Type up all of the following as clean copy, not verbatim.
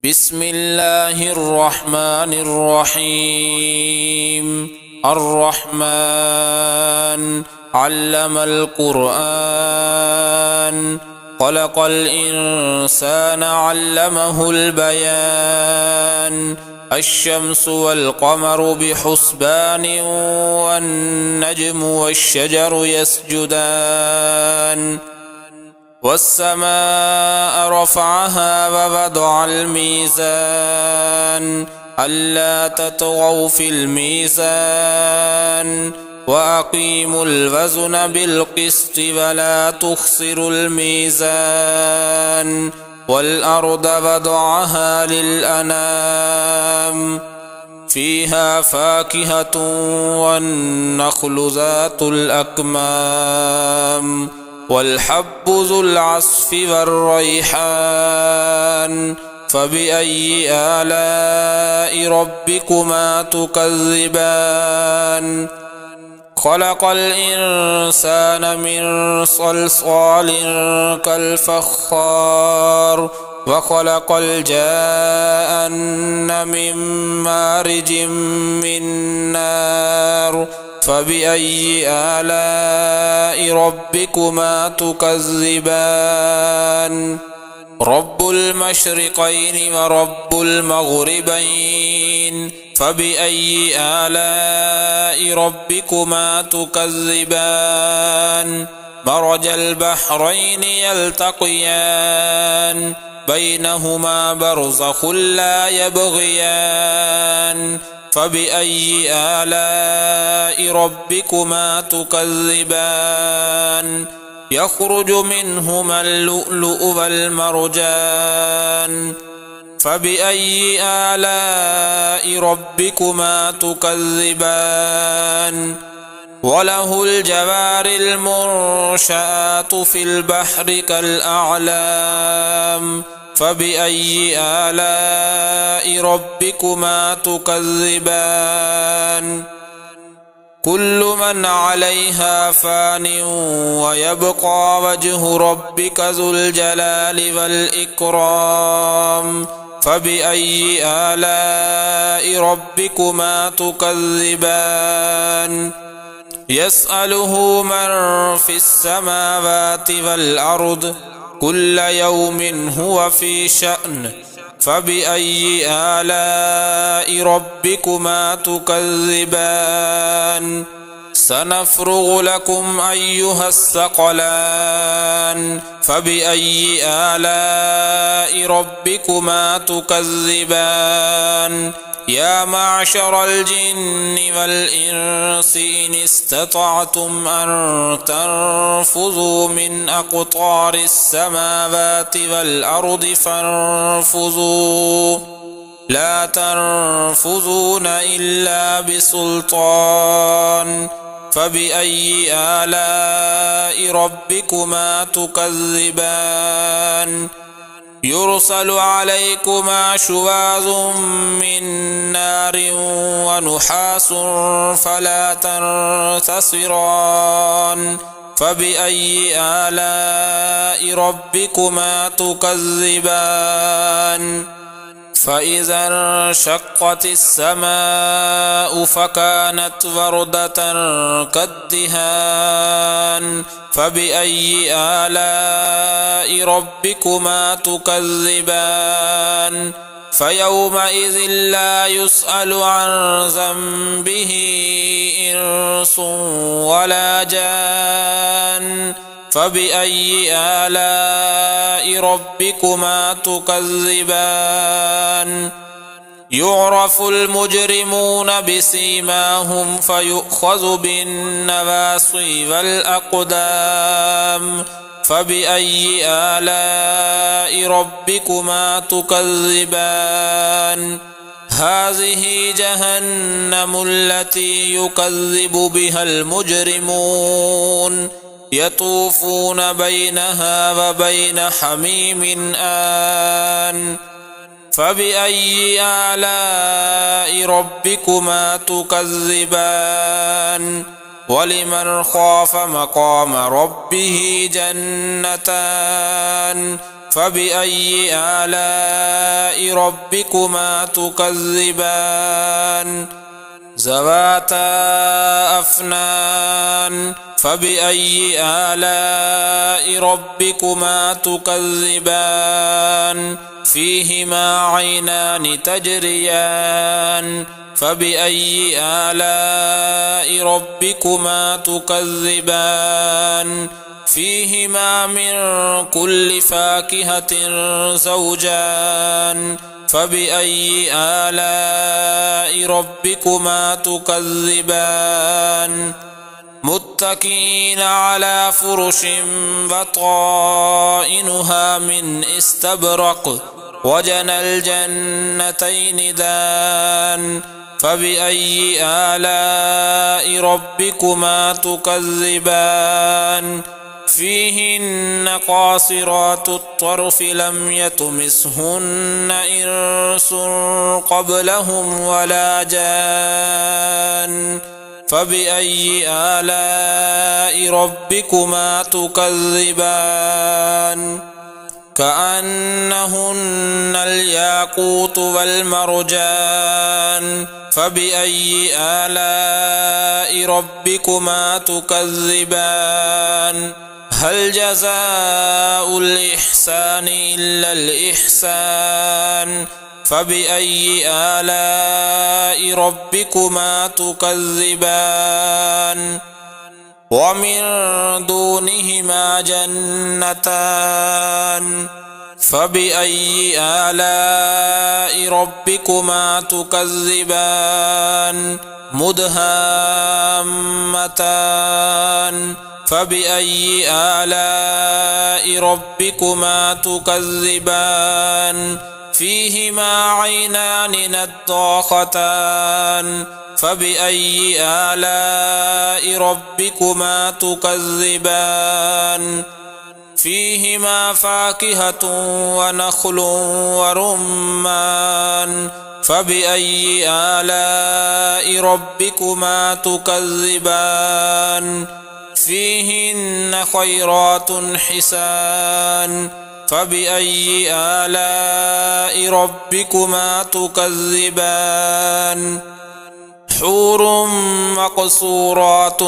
بسم الله الرحمن الرحيم. الرحمن علم القرآن، خلق الإنسان علمه البيان. الشمس والقمر بحسبان، والنجم والشجر يسجدان. والسماء رفعها ووضع الميزان، ألا تطغوا في الميزان، وأقيموا الوزن بالقسط ولا تخسروا الميزان. والأرض وضعها للأنام، فيها فاكهة والنخل ذات الأكمام، والحب ذو العصف والريحان. فبأي آلاء ربكما تكذبان؟ خلق الإنسان من صلصال كالفخار، وخلق الجان من مارج من نار. فبأي آلاء ربكما تكذبان؟ رب المشرقين ورب المغربين، فبأي آلاء ربكما تكذبان؟ مرج البحرين يلتقيان، بينهما برزخ لا يبغيان. فبأي آلاء ربكما تكذبان؟ يخرج منهما اللؤلؤ والمرجان. فبأي آلاء ربكما تكذبان؟ وله الجوار المنشآت في البحر كالأعلام. فبأي آلاء ربكما تكذبان؟ كل من عليها فان، ويبقى وجه ربك ذو الجلال والإكرام. فبأي آلاء ربكما تكذبان؟ يسأله من في السماوات والأرض، كل يوم هو في شأن. فبأي آلاء ربكما تكذبان؟ سنفرغ لكم أيها الثقلان. فبأي آلاء ربكما تكذبان؟ يا معشر الجن والإنس إن استطعتم أن تنفذوا من أقطار السماوات والأرض فانفذوا، لا تنفذون إلا بسلطان. فبأي آلاء ربكما تكذبان؟ يرسل عليكما شواظ من نار ونحاس فلا تنتصران. فبأي آلاء ربكما تكذبان؟ فإذا انشقت السماء فكانت وردة كالدهان. فبأي آلاء ربكما تكذبان؟ فيومئذ لا يسأل عن ذنبه إنس ولا جان. فبأي آلاء ربكما تكذبان؟ يعرف المجرمون بسيماهم فيؤخذ بالنواصي والأقدام. فبأي آلاء ربكما تكذبان؟ هذه جهنم التي يكذب بها المجرمون، يطوفون بينها وبين حميم آن. فبأي آلاء ربكما تكذبان؟ ولمن خاف مقام ربه جنتان، فبأي آلاء ربكما تكذبان ذواتا أفنان فبأي آلاء ربكما تكذبان فيهما عينان تجريان فبأي آلاء ربكما تكذبان فيهما من كل فاكهة زوجان فبأي آلاء ربكما تكذبان متكئين على فرش بطائنها من استبرق وجنى الجنتين دان فبأي آلاء ربكما تكذبان فيهن قاصرات الطرف لم يطمثهن إنس قبلهم ولا جان فبأي آلاء ربكما تكذبان كأنهن الياقوت والمرجان فبأي آلاء ربكما تكذبان هل جزاء الإحسان إلا الإحسان فبأي آلاء ربكما تكذبان ومن دونهما جنتان فبأي آلاء ربكما تكذبان مدهامتان فبأي آلاء ربكما تكذبان فيهما عينان نضاختان فبأي آلاء ربكما تكذبان فيهما فاكهة ونخل ورمان فبأي آلاء ربكما تكذبان فيهن خيرات حسان فبأي آلاء ربكما تكذبان حور مقصورات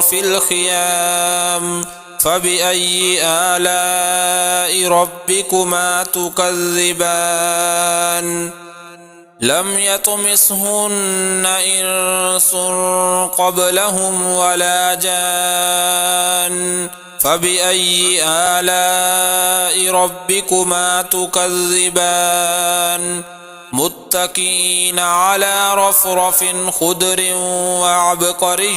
في الخيام فبأي آلاء ربكما تكذبان لم يطمثهن إنس قبلهم ولا جان فبأي آلاء ربكما تكذبان متكئين على رفرف خضر وعبقري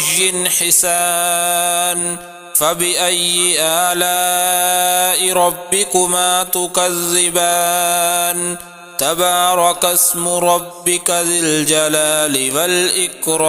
حسان فبأي آلاء ربكما تكذبان تبارك اسم ربك ذي الجلال والإكرام